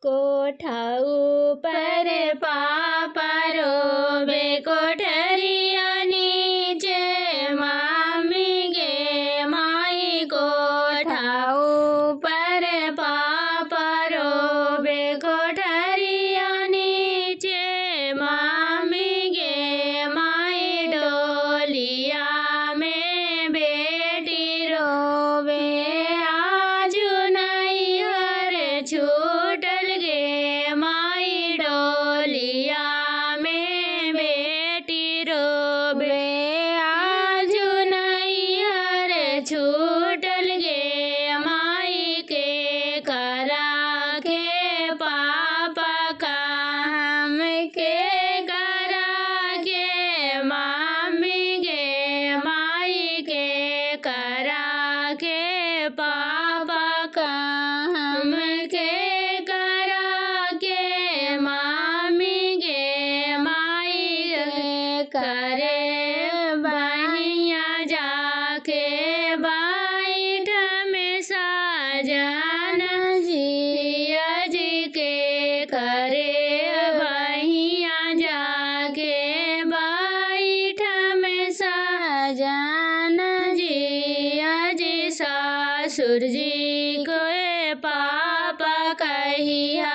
कोठा ऊपर पापा रोवे कोठरिया नीचे मामी गे माई कोठा ऊपर पापा रोवे कोठरिया नीचे मामी गे माई डोलिया में बेटी रोवे आज नहीं हर छूटल गे माई डोलिया में बेटी रोवे आज नहीं हर छूटल गे माई के करा के पापा काम के करा के मामी गे माई के करा के पापा काम के करा के मामी गे माई करे बहिया जाके बैठ में साजन जिया जी के करे बहिया जाके बैठ में साजन जिया जी सासुर जी को पापा कहिया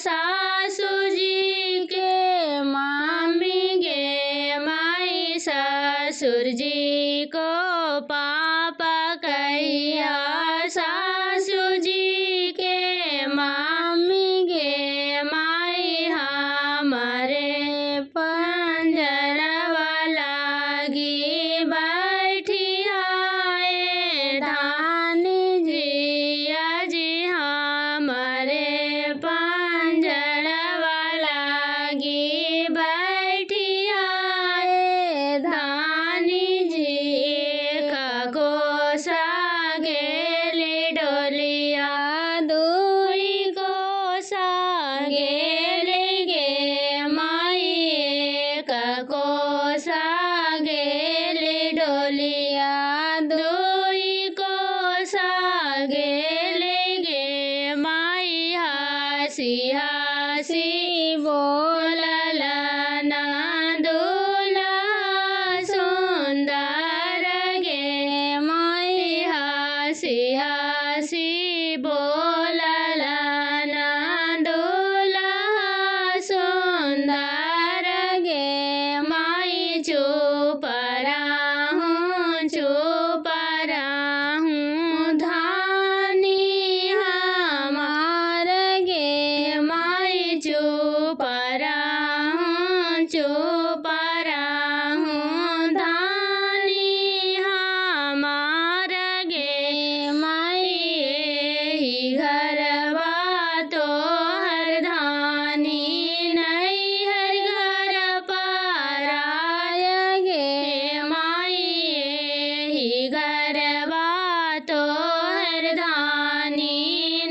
सासु जी के मामी गे माई ससुर जी को पापा कहिया सासु जी के मामी गे माई हमारे पंजरवा लागी बैठी आए धानी जिया जी हमारे पंजरवा लागी बैठी आए धानी जी को सागेले डोलिया दुई को सागेले गे माई को सागेले डोलिया दुई को सागेले गे माई हसी हसी बोलल ना दूल्हा सुंदर गे माई हसी हसी बोलल ना दूल्हा सुंदर गे माई चुप रहूं धानी हमार गे माई चुप रहूं धानी हमार गे माई एही घरवा तोहर धानी नहीं हर घर पराय गे माई एही घरवा तोहर धानी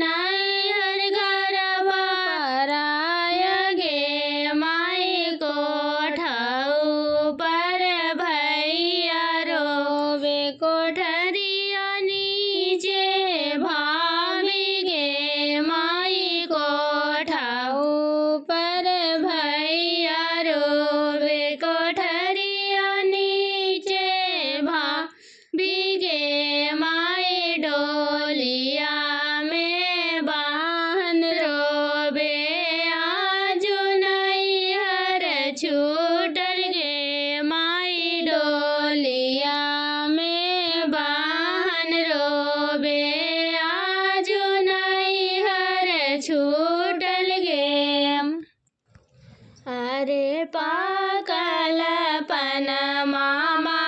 नहीं हर घर पराय गे माई कोठा ऊपर भैया रोवे कोठरिया नीचे भाभी गे माई कोठा ऊपर भैया रोवे कोठरिया नीचे भाभी गे माई डोलिया में बाहन रोवे आज नहीं हर छूटल गे माई डोलिया में बाहन रोवे आज नहीं हर छूटल गे अरे पाकल पन मामा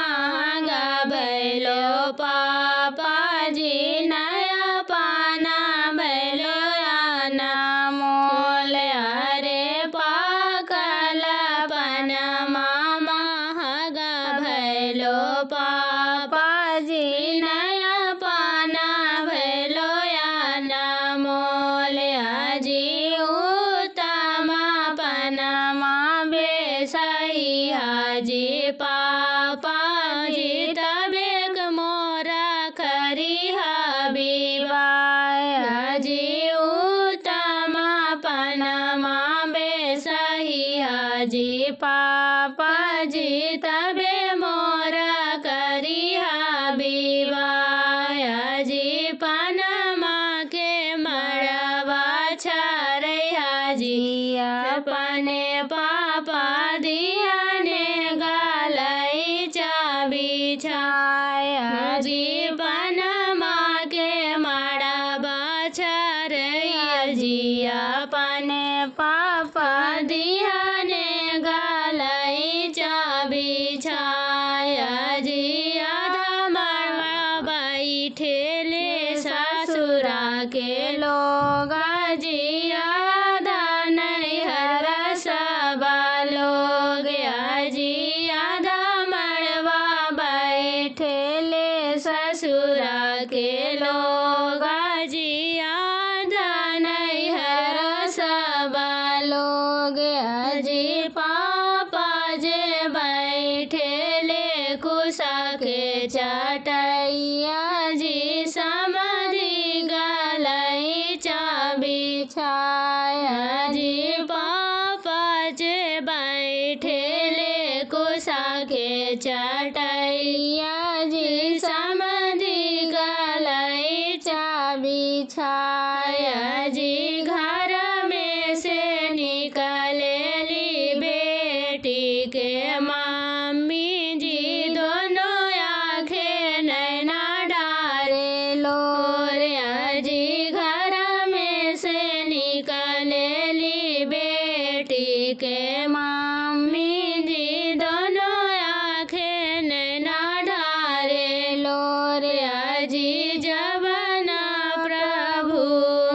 गबैलो पापा जी नया पाना बैलो आना मोल अरे पाकल पन मामा गबैलो पापा जी नया पाना बैलो आना मोल जी उत्तम पन मा बेसा जी पापा जी तबे मोरा करिहा विवाह जी पनमा के मड़वा छरैया जी अपने पापा दियाने गालई चाबी छाया जी पनमा के मड़वा छरैया जी अपने पापा दियाने गालई चाबी छाया जी आधा मड़वा बैठेले ससुरा के लोग जी आधा नैहर सबा लोग जी आधा मड़वा बैठेले ससुरा के लोग जी आधा नैहर सबा लोग जी पापा जे बैठेले कुसा के चटैया जी समधि गलई चाबी छाया जी पापा जे बैठेले कुसा के चटैया जी समधि गलई चाबी छाया जी घर में से निकलेली बेटी के मम्मी जी दोनों आँखें नैना डारे लोरिया जी घर में से निकलेली बेटी के मम्मी जी दोनों आँखें नैना डारे लोरिया जी जबना प्रभु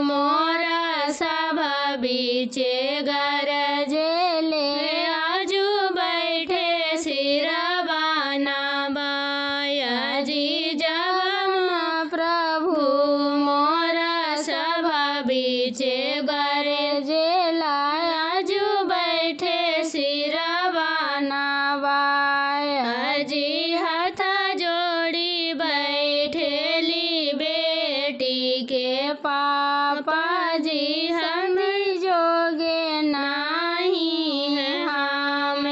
मोरा सभा बीचे गरजेले आजू बैठे सिरबाना बाया जी जबना प्रभु मोरा सभा बीचे गरजेला आजू बैठे सिरबाना बाया जी हाथ जोड़ी बैठेली बेटी के पापा जी हम जोगे नाही है हम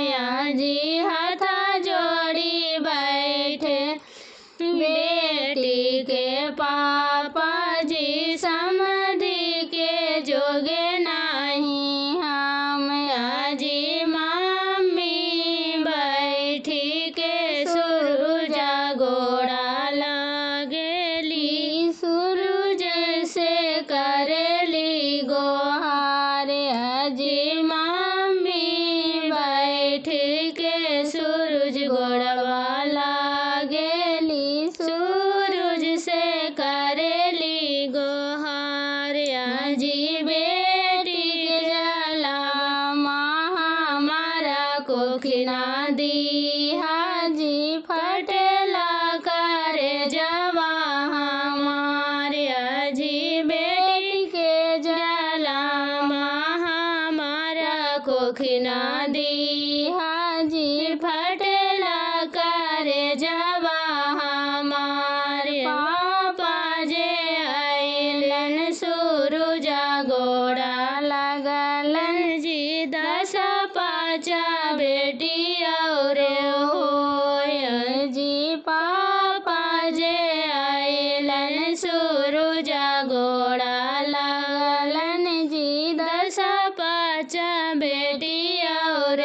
जी हाथ जोड़ी बैठे बेटी के पापा जी समधि के जोगे नाही हम जी मम्मी बैठी के सूरजा गोड़ा लगेली सूरज से करेली गोहार जी मम्मी बैठ के सूरज गोड़वा लगेली सूरज से करेली गोहार जी बेटी के जला हमारा कोखिना दीहा जी फटेला करे जवा हमारे जी बेटी के जला हमारा कोखिना दीहा जी फटेला करे जवा हमारे पापा जे आइलन सूरजा गोड़ा लगलन जी 10 5 बेटी और होय जी पापा जे आइलन सूरजा गोड़ा लगलन जी 10 5 बेटी और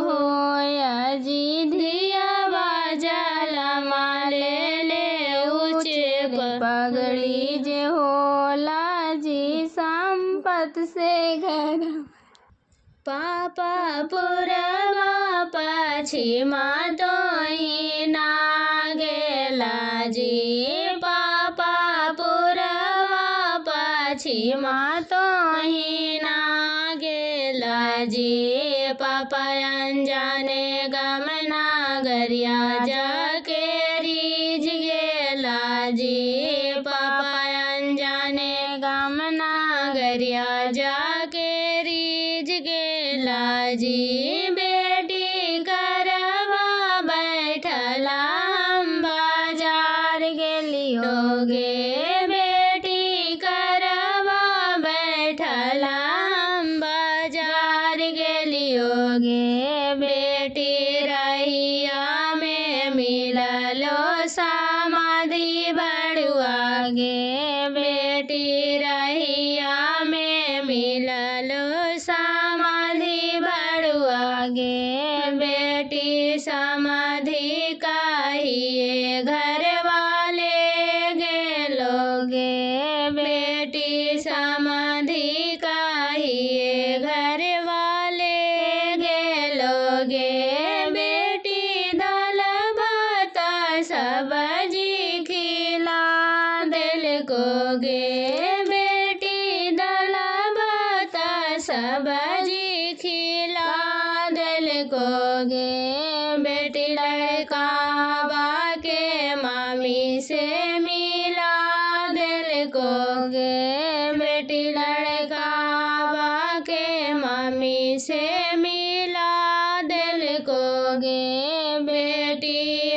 होय जी धिया बाजला माले ले ऊंचे पगड़ी जे होला जी संपत से घर पापा पुरवा पश्चिमा तोही नागेला जी पापा पुरवा पश्चिमा तोही नागेला जी पापा अनजाने गमना गरिया जाके रीझ गेला जी पापा अनजाने गमना गरिया जाके रीझ गेला जी बेटी करवा बैठला हम बाजार गेलियो गे बेटी करवा बैठला हम बाजार गेलियो गे सब्जी खिला दिल को गे बेटी लड़का बाके मामी से मिला दिल को गे बेटी लड़का बाके मामी से मिला दिल को गे बेटी